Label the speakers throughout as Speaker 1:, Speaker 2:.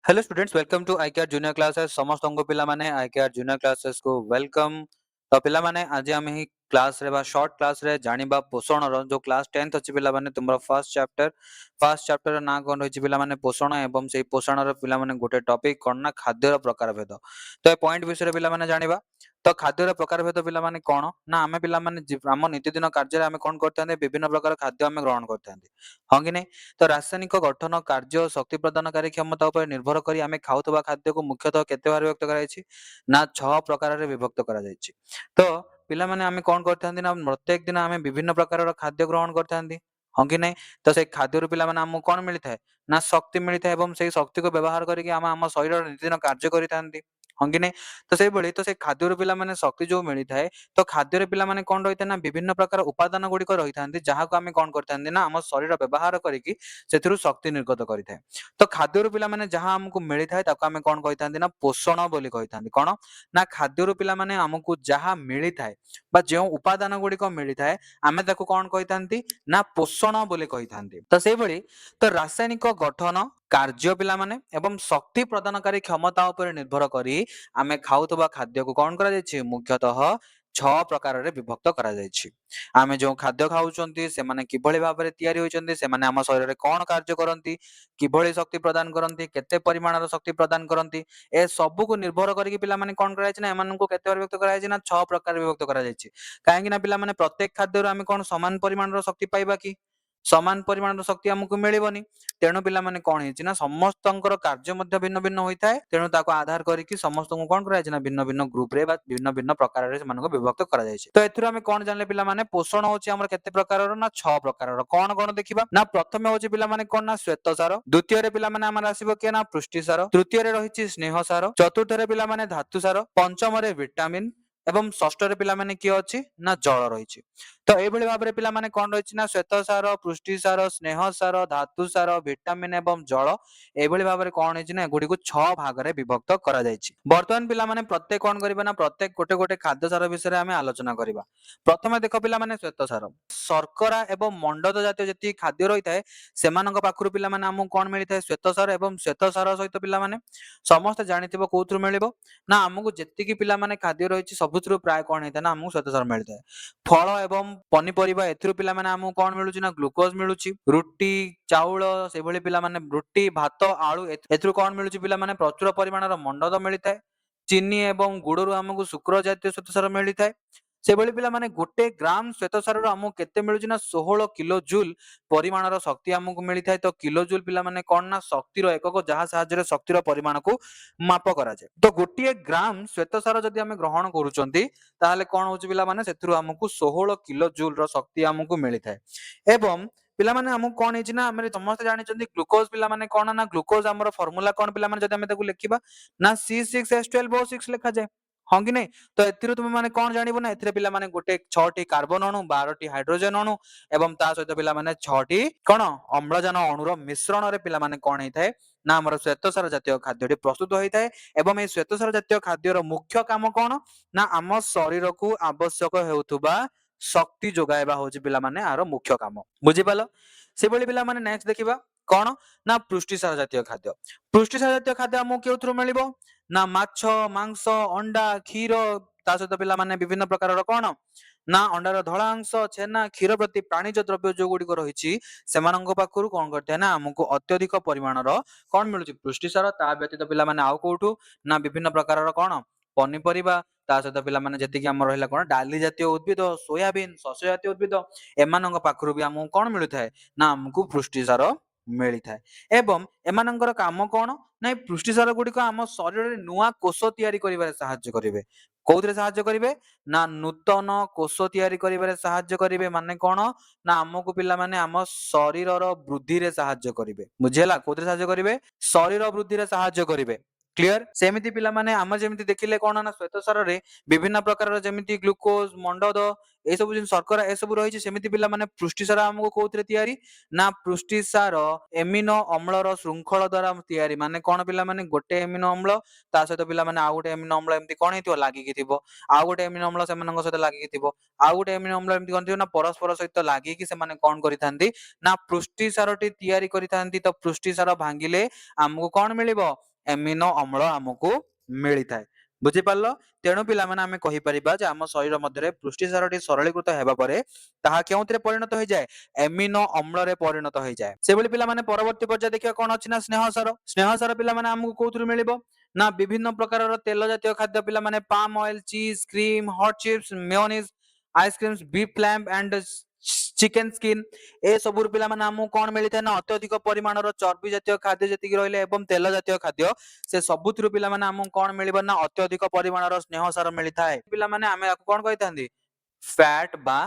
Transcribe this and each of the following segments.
Speaker 1: Hello students welcome to IKR junior classes समस्त पिला माने आईकेआर जूनियर क्लासेस को वेलकम। तो पिला माने आज हम ही क्लास रे बा शॉर्ट क्लास रे जानिबा पोषण रो जो क्लास 10th अछि पिला माने तुमरा फर्स्ट चैप्टर रो ना कोन होछि पिला माने पोषण एवं सेही पोषण रो पिला माने गोटे टॉपिक कोन ना खाद्य रो प्रकार भेद। तो ए पॉइंट विषय पिला माने जानिबा। तो खाद्य रो प्रकार भेद पिला माने कोन ना आमे पिला माने हम नित्यदिन कार्य रे आमे कोन करथांदे विभिन्न प्रकार खाद्य आमे ग्रहण करथांदे हां कि नै। तो रासायनिक गठन कार्य शक्ति प्रदानकारी क्षमता उपर निर्भर करी आमे खाउतबा खाद्य को मुख्यतः केते भाग विभक्त कराଯାଇଛି ना 6 प्रकार रे विभक्त कराଯାଇଛି। तो पिला माने आमे कोन करथांदी ना प्रत्येक दिन आमे विभिन्न प्रकार खाद्य ग्रहण करथांदी हां कि नै। तो से खाद्य रो पिला माने हमहु कोन मिलि थाए ना शक्ति मिलि थाए एवं सेही शक्ति को व्यवहार करिके हम शरीर नित्यदिन कार्य करिथांदी हां कि नै। तो सेही बळी तो से खाद्य रो पिला माने शक्ति जो मिलि थाए तो खाद्य रे पिला माने कोन रहिथाय ना विभिन्न प्रकार उपादान गुडी को रहिथांदी जहा को आमे कोन करथांदी ना हम शरीर व्यवहार करिके सेथिरु शक्ति निर्गत करिथाय। तो खाद्यरु पिला माने जहां हमकु मिलि थाए ताको आमे कोन कहिथांदी ना पोषण बोली कहिथांदी कोन ना खाद्यरु पिला माने हमकु जहां मिलि थाए बा जेउ उपादान गुडी को मिलि थाए आमे ताको कोन कहिथांदी ना पोषण बोली कहिथांदी। तो सेही भଳି तो रासायनिक गठन कार्य पिला माने एवं शक्ति प्रदानकारी क्षमता उपर निर्भर करी आमे खाउतबा खाद्य को कोन करा जायछि मुख्यतः 6 प्रकार रे विभक्त करा जायछि। आमे जो खाद्य खाउचंती से माने किभଳି भाबरे तयारी होइचंती से माने हम शरीर रे कोन कार्य करंती किभଳି शक्ति प्रदान करंती केते परिमाणर शक्ति प्रदान करंती ए सब को निर्भर करिक पिला माने कोन करा जायछि ना एमानन को केते विभक्त करा जायछि ना 6 प्रकार विभक्त करा जायछि। काहेकि ना पिला माने प्रत्येक खाद्य रो आमे कोन समान परिमाणर शक्ति पाइबा कि समान परिमाणर शक्ति हमकु मिलिबनी। तेणु पिला माने कोन हेछि ना समस्तंकर कार्य मध्ये भिन्न भिन्न होई थाए तेणु ताको आधार करिक समस्त को कोन करा जायछि ना भिन्न भिन्न ग्रुप रे बा भिन्न भिन्न प्रकार रे समान को विभक्त करा जायछि। तो एथिरो आमे कोन जानले पिला माने पोषण होछि हमर केते प्रकारर ना 6 प्रकारर कोन कोन देखिबा ना प्रथमे होछि पिला माने कोन ना श्वेत सार द्वितीय रे पिला माने हमर आसीबो के ना पुष्टि सार तृतीय रे रहिछि स्नेह सार चतुर्थ रे पिला माने धातु सार पंचम रे विटामिन एवं षष्ठ रे पिला माने की अछि ना जल रहिछि। तो एई भଳି भाबरे पिला माने कोन रहिछि ना श्वेत सार पुष्टि सार स्नेह सार धातु सार विटामिन एवं जल एई भଳି भाबरे कोन हेछि ना एगुडी को 6 भाग रे विभक्त करा जायछि। वर्तमान पिला माने प्रत्येक कोन करिबा ना प्रत्येक गोटे गोटे खाद्य सार विषय रे आमे आलोचना करिबा। प्रथमे देखो पिला माने श्वेत सार शर्करा एवं मंडद जातीय जति खाद्य रही थाए सेमानक पाखरु पिला माने हमकु कोन मिलि थाए श्वेत सार एवं श्वेत सार सहित पिला माने समस्त जानिथिबो कोउथुर मिलिबो ना हमकु जेतिकी पिला माने खाद्य रहिछि सबुथुरु प्राय कोन हेता ना हमकु श्वेत सार मिलि थाए। फल एवं पनिपरिबा एथिरु पिला माने हमकु कोन मिलुछि ना ग्लूकोज मिलुछि रुटी चाउळ से भଳି पिला माने रुटी भात आलू एथिरु कोन मिलुछि पिला माने प्रचुर परिमाणर मंडद मिलि थाए चीनी एवं गुड़रु हमकु शुक्र जातीय श्वेत सार मिलि थाए। से भଳି पिला माने 1 ग्राम श्वेत सार रो हमकु केते मिलुछि ना 16 किलो जूल परिमाणर शक्ति हमकु मिलि थाए। तो किलो जूल पिला माने कोन ना शक्ति रो एकक जहा साहाय्य रे शक्ति रो परिमाण को माप करा जाय। तो 1 ग्राम श्वेत सार जदि हमें ग्रहण करूचंती ताहले कोन होछि पिला माने सेथुरु हमकु 16 किलो जूल रो शक्ति हमकु मिलि थाए। एवं पिला माने हमकु कोन हेछि ना हमरे समस्त जानिचंती ग्लूकोज पिला माने कोन ना ग्लूकोज हमर फार्मूला कोन पिला माने जदि हमें ताकू लेखिबा ना C6H12O6 लेखा जाय हां कि नै। तो एथिरु तुमे माने कोन जानिबो ना एथिरे पिला माने गोटे 6 टी कार्बन अणु 12 टी हाइड्रोजन अणु एवं ता सहित पिला माने 6 टी कोन अम्लजान अणुर मिश्रण रे पिला माने कोन हेइथाय ना हमर श्वेतसार जातीय खाद्यटी प्रस्तुत होइथाय। एवं ए श्वेतसार जातीय खाद्यर मुख्य काम कोन ना आम शरीर को आवश्यक हेउथुबा शक्ति जोगाइबा होछि पिला माने आरो मुख्य काम बुझि पालो। से भଳି पिला माने नेक्स्ट देखिबा कोन ना पुष्टिसार जातीय खाद्य पुष्टिसार जातीय खाद्य हमकु केउथुरु मिलिबो ना माछ मांस अंडा क्षीर ता सहित पिला माने विभिन्न प्रकार कोन ना अंडार धळा अंश छेना क्षीर प्रति प्राणीज द्रव्य जो गुडी को रहिछि सेमानंग पाखरु कोन करथै ना हमकु अत्यधिक परिमाणर कोन मिलुछि पुष्टिसार ता व्यतीत पिला माने आउ कोउठु ना विभिन्न प्रकार कोन पनिपरिबा ता सहित पिला माने जति कि हम रहिला कोन डाली जातीय उद्भिद सोयाबीन शस्य जातीय उद्भिद एमानंग पाखरु भी हमकु कोन मिलुथाय ना हमकु पुष्टिसार मिलि थाए। एवं एमानंगर काम कोन ना पुष्टिसार गुडी को हम शरीर रे नुवा कोष तयारी करिबारे सहाय्य करिवे कोउथरे सहाय्य करिवे ना नूतन कोष तयारी करिबारे सहाय्य करिवे माने कोन ना हमकु पिला माने हम शरीर रो वृद्धि रे सहाय्य करिवे बुझियला कोउथरे सहाय्य करिवे शरीर वृद्धि रे सहाय्य करिवे क्लियर। सेमिति पिला माने हम जेमिति देखिले कोन ना श्वेतसार रे विभिन्न प्रकार जेमिति ग्लूकोज मंडद ए सब जिन शर्करा ए सब रहिछि सेमिति पिला माने पुष्टिसार हमकु कोउथरे तयारी ना पुष्टिसार एमिनो अम्लर श्रृंखल द्वारा तयारी माने कोन पिला माने गोटे एमिनो अम्ल ता सहित पिला माने आ गोटे एमिनो अम्ल एमति कोन हेतिबो लागिकि थिबो आ गोटे एमिनो अम्ल सेमानंग सहित लागिकि थिबो आ गोटे एमिनो अम्ल एमति कोन थिबो ना परस्पर सहित लागिकि सेमाने कोन करिथांती ना पुष्टिसारटी तयारी करिथांती। तो पुष्टिसार भांगिले हमकु कोन मिलिबो एमिनो अम्ल आमको मिली थाए बुझी पारलो तेणु पिला माने आमे कहि परिबा जे आम शरीर मध्य पुष्टि सारटी सरलीकृत हेबा परे ताहा केउथिरे परिणत होई जाय एमिनो अम्ल रे परिणत होई जाय सेबली पिला माने परवर्ती पर्याय देखिया कोन अछि ना स्नेह सार पिला माने हमकु कोथुरु मिलिबो ना विभिन्न प्रकार तेल जातीय खाद्य पिला माने palm oil cheese cream hot chips mayonnaise ice creams beef lamb and chicken skin ए सबुर पिला माने हमकु कोन मिली थाए ना अत्यधिक परिमाण चर्बी जातीय खाद्य जति रहिले एवं तेल जातीय खाद्य से सबुथिरु पिला माने हमकु कोन मिलिबो ना अत्यधिक परिमाण स्नेह सार मिली थाए पिला माने आमे कोन कहिथांदी फैट बा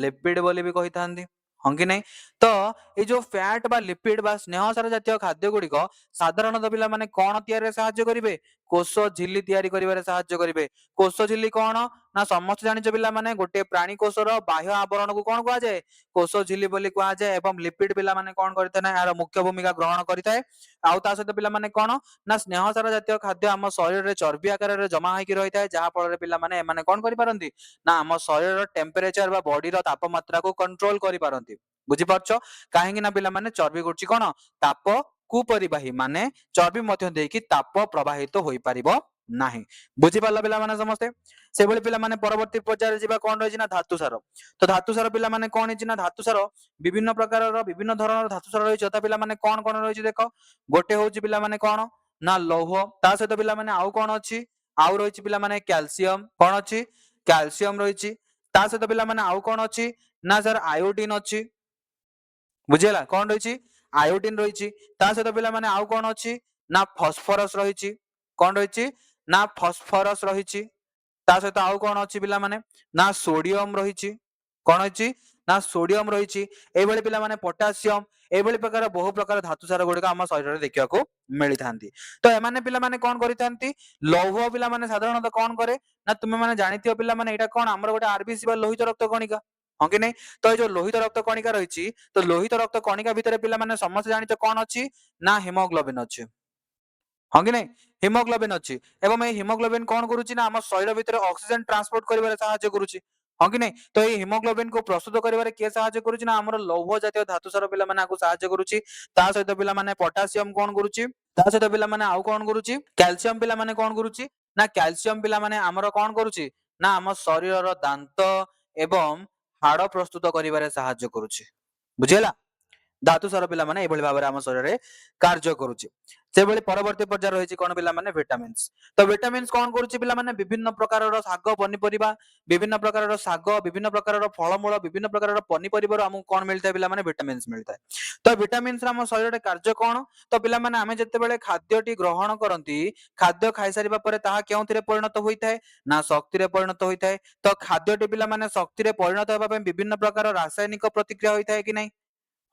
Speaker 1: लिपिड बोली भी कहिथांदी हाँ कि नहीं तो ये जो फैट बा लिपिड बा स्नेह सार जातीय खाद्य गुड़िक साधारणतः पिला माने कोन तैयारी साहाय्य करिवे कोष झिल्ली तैयारी करिवारे साहाय्य करिवे कोष झिल्ली कोन ना समस्त जानिछ पिला माने गोटे प्राणी कोषर बाह्य आवरण को कोन कहा जाय कोष झिल्ली बोली कहा जाय एवं लिपिड पिला माने कोन करथाय ना यार मुख्य भूमिका ग्रहण करिथाय आउ ता सहित पिला माने कोन ना स्नेह सार जातीय खाद्य आम शरीर रे चर्बी आकार रे जमा होई रहिथाय जहा फल रे पिला माने माने कोन करि पारंती ना आम शरीर टेम्परेचर बा बॉडी रो तापमात्रा को कंट्रोल करि पारंती बुझी पारछो काहेकि ना पिला माने चर्बी गुछि कोन ताप कुपरिबाही माने चर्बी मध्य देकी ताप प्रवाहित होई परिबो नाही बुझी पारला पिला माने समस्ते से भली पिला माने परवर्ती पर्याय रे जिबा कोन रहिछि ना धातु सार तो धातु सार पिला माने कोन हिछि ना धातु सार विभिन्न प्रकार रो विभिन्न धरणर धातु सार रहिछि त पिला माने कोन रहिछि देखो गोटे होछि पिला माने कोन ना लौह ता सहित पिला माने आउ कोन अछि आउ रहिछि पिला माने कैल्शियम कोन अछि कैल्शियम रहिछि ता सहित पिला माने आउ कोन अछि ना सर आयोडीन अछि बुझिला कोन रहिछि आयोडीन रहिछि ता सहित पिला माने आउ कोन अछि ना फास्फोरस रहिछि कोन रहिछि ना फास्फोरस रहिछि ता सहित आउ कोन अछि पिला माने ना सोडियम रहिछि कोन अछि ना सोडियम रहिछि ए भली पिला माने पोटासियम ए भली प्रकार बहु प्रकार धातु सार गुडी हम शरीर रे देखिया को मिली थांती तो ए माने पिला माने कोन करि थांती लौह पिला माने साधारणतः कोन करे ना तुमे माने जानिथियो पिला माने एटा कोन हमर गोटे आरबीसी बा लोहित रक्त कणिका हाँ कि नहीं तो जो लोहित रक्त कणिका रही तो लोहित रक्त कणिका भितर पिला माने समस्त जानिछ कोन अछि ना हिमोग्लोबिन अछि हाँ कि नहीं हिमोग्लोबिन अछि एवं ए हिमोग्लोबिन कोन करूछि ना हम शरीर भितर ऑक्सीजन ट्रांसपोर्ट करिवारे सहायता करूछि हाँ कि नहीं तो ये हिमोग्लोबिन को प्रस्तुत करिवारे के सहायता करूछि ना हमर लौह जातीय धातु सार पिला माने आकु सहायता करूछि ता सहित पिला माने पोटासियम कोन करूछि ता सहित पिला माने आउ कोन करूछि कैल्शियम पिला माने कोन करूछि ना कैल्शियम पिला माने हमर कोन करूछि ना हम शरीर दांत एवं हाड़ प्रस्तुत करिवारे सहायता करूछि बुझिला धातु सार पिला माने एभली भाबरे हम शरीर रे कार्य करूछि से भली परवर्ती पर्याय रहिछि कोन पिला माने विटामिन्स तो विटामिन्स कोन करूछि पिला माने विभिन्न प्रकार रो साग पनिपरिबा विभिन्न प्रकार रो साग विभिन्न प्रकार रो फलमूल विभिन्न प्रकार रो पनिपरिबा हमकु कोन मिलता पिला माने विटामिन्स मिलता तो विटामिन्स हम शरीर रे कार्य कोन तो पिला माने आमे जते बेले खाद्यटी ग्रहण करंती खाद्य खाइ सारिबा परे ताहा केउथिरे परिणत होइथाय ना शक्ति रे परिणत होइथाय तो खाद्यटी पिला माने शक्ति रे परिणत हेबा पे विभिन्न प्रकार रासायनिक प्रतिक्रिया होइथाय कि नहीं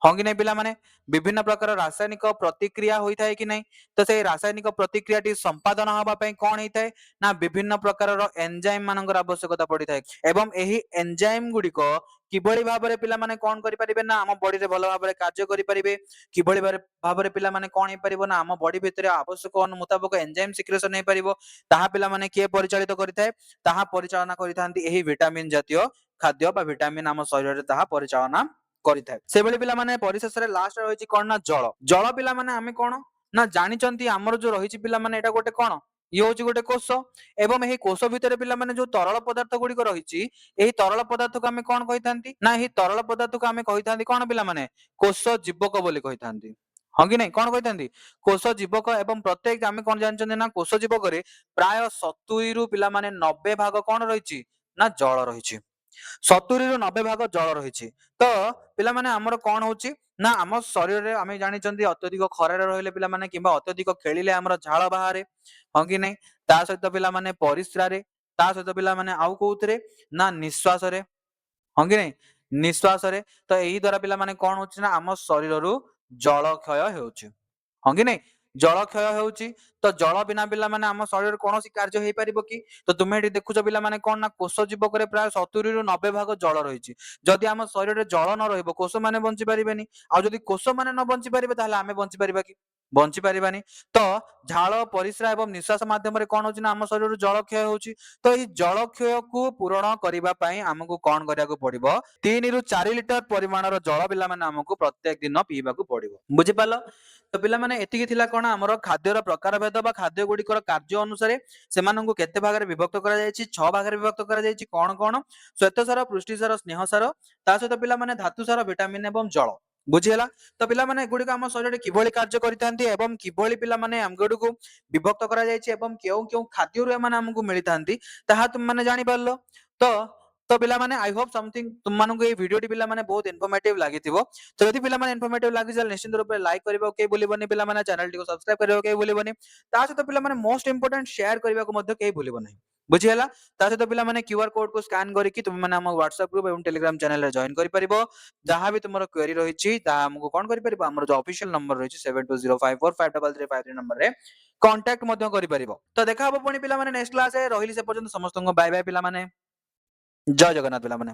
Speaker 1: हाँ कि नहीं पिला माने विभिन्न प्रकार रासायनिक प्रतिक्रिया होता है कि नहीं तो से रासायनिक प्रतिक्रिया टी संपादन हवा पई कोन हेतै ना विभिन्न प्रकार एंजाइम मानकर आवश्यकता पड़ी थाए एवं एही एंजाइम गुडी को किबळी भाबरे पिला माने कोन करि परिबे ना हम बॉडी रे भलो भाबरे कार्य करि परिबे किबळी भाबरे पिला माने कोन हे परिबो ना हम बॉडी भितरे आवश्यक मुताबिक एंजाइम सिक्रेशन हे परिबो ताहा पिला माने के परिचालित करिथाय ताहा परिचालना करिथांती एही विटामिन जातीय खाद्य बा विटामिन हम शरीर रे ताहा परिचालना करिथाय से भली पिला माने परिशेष रे लास्ट रहिछि कोन ना जल जल पिला माने आमे कोन ना जानिचंती हमर जो रहिछि पिला माने एटा गोटे कोन ये होछि गोटे कोष एवं एही कोष भितरे पिला माने जो तरल पदार्थ गुडी को रहिछि एही तरल पदार्थ को आमे कोन कहिथांती ना एही तरल पदार्थ को आमे कहिथांती कोन पिला माने कोष जीवक बोली कहिथांती हाँ कि नहीं कोन कहिथांती कोष जीवक एवं प्रत्येक आमे कोन जानचंती ना कोष जीवक रे प्राय 70 रु पिला माने 90 भाग कोन रहिछि ना जल रहिछि 70 रु 90 भाग जल रहिछि तो पिला माने हमर कोन होछि ना हम शरीर रे आमे जानिचंती अत्यधिक खरारे रहिले पिला माने किबा अत्यधिक खेलिले हमर झाळ बाहारे हाँ कि नहीं ता सहित पिला माने परिस्रा रे ता सहित पिला माने आउ कोउतरे ना निश्वास रे हाँ कि नहीं निश्वास रे तो एही द्वारा पिला माने कोन होछि ना हम शरीर रु जल क्षय हेउछि हाँ कि नहीं जल क्षय हेउछि तो जल बिना पिला माने हम शरीर कोनोसी कार्य हेइ परिबो कि तो तुमे एठी देखुछ पिला माने कोन ना कोष जीवक रे प्राय 70 रु 90 भाग जल रहिछि जदि हम शरीर रे जल न रहइबो कोष माने बंची परिबेनी आ जदि कोष माने न बंची परिबे ताहले आमे बंची परिबा कि ବଞ୍ଚି ପାରିବାନି। ତ ଝାଳ ପରିସ୍ରା ଏବଂ ନିଶ୍ୱାସ ମାଧ୍ୟମରେ କଣ ହଉଛି ନା ଆମ ଶରୀରରୁ ଜଳ କ୍ଷୟ ହଉଛି। ତ ଏଇ ଜଳ କ୍ଷୟକୁ ପୂରଣ କରିବା ପାଇଁ ଆମକୁ କଣ କରିବାକୁ ପଡିବ? 3 ରୁ 4 ଲିଟର ପରିମାଣର ଜଳ ପିଲାମାନେ ଆମକୁ ପ୍ରତ୍ୟେକ ଦିନ ପିଇବାକୁ ପଡିବ। ବୁଝିପାରିଲ? ତ ପିଲାମାନେ ଏତିକି ଥିଲା କଣ ଆମର ଖାଦ୍ୟର ପ୍ରକାର ଭେଦ ବା ଖାଦ୍ୟ ଗୁଡିକର କାର୍ଯ୍ୟ ଅନୁସାରେ ସେମାନଙ୍କୁ କେତେ ଭାଗରେ ବିଭକ୍ତ କରାଯାଇଛି? 6 ଭାଗରେ ବିଭକ୍ତ କରାଯାଇଛି। କଣ କଣ? ଶ୍ୱେତସାର, ପୃଷ୍ଟିସାର, ସ୍ନେହସାର, ତା ସହିତ ପିଲାମାନେ ଧାତୁସାର, ଭିଟାମିନ ଏବଂ ଜଳ। ବୁଝିହେଲା? ତ ପିଲାମାନେ ଏଗୁଡିକ ଆମ ଶରୀରରେ କିଭଳି କାର୍ଯ୍ୟ କରିଥାନ୍ତି ଏବଂ କିଭଳି ପିଲାମାନେ ଆମଗୁଡ଼ିକୁ ବିଭକ୍ତ କରାଯାଇଛି ଏବଂ କେଉଁ କେଉଁ ଖାଦ୍ୟରୁ ଏମାନେ ଆମକୁ ମିଳିଥାନ୍ତି ତାହା ତୁମମାନେ ଜାଣିପାରିଲ। ତ ତ ପିଲାମାନେ ଆଇ ହୋପ ସମଥିଙ୍ଗ ତୁମମାନଙ୍କୁ ଏଇ ଭିଡିଓଟି ପିଲାମାନେ ବହୁତ ଇନଫର୍ମେଟିଭ ଲାଗିଥିବ। ତ ଯଦି ପିଲାମାନେ ଇନଫର୍ମେଟିଭ ଲାଗିଛି ତାହେଲେ ନିଶ୍ଚିତ ରୂପେ ଲାଇକ୍ କରିବାକୁ କେହି ଭୁଲିବନି ପିଲାମାନେ, ଚ୍ୟାନେଲଟିକୁ ସବସ୍କ୍ରାଇବ କରିବାକୁ କେହି ଭୁଲିବନି। ତା ସହିତ ପିଲାମାନେ ମୋଷ୍ଟ ଇମ୍ପୋର୍ଟାଣ୍ଟ ସେୟାର କରିବାକୁ ମଧ୍ୟ କେହି ଭୁଲିବ ନାହିଁ। ବୁଝିହେଲା? ତା ସହିତ ପିଲାମାନେ କ୍ୟୁଆର କୋଡ କୁ ସ୍କାନ କରିକି ତୁମମାନେ ଆମ ହ୍ୱାଟ୍ସଆପ ଗ୍ରୁପ ଏବଂ ଟେଲିଗ୍ରାମ ଚ୍ୟାନେଲରେ ଜଏନ କରିପାରିବ। ଯାହା ବି ତୁମର କ୍ୱେରି ରହିଛି ତାହା ଆମକୁ କଣ କରିପାରିବ? ଆମର ଯୋଉ ଅଫିସିଆଲ ନମ୍ବର ରହିଛି 7205453353 ନମ୍ବରରେ କଣ୍ଟାକ୍ଟ ମଧ୍ୟ କରିପାରିବ। ତ ଦେଖା ହବ ପୁଣି ପିଲାମାନେ ନେକ୍ସଟ କ୍ଲାସରେ। ରହିଲି ସେ ପର୍ଯ୍ୟନ୍ତ ସମସ୍ତଙ୍କୁ ବାଏ ବାଏ ପିଲାମାନେ। ଜୟ ଜଗନ୍ନାଥ ପିଲାମାନେ।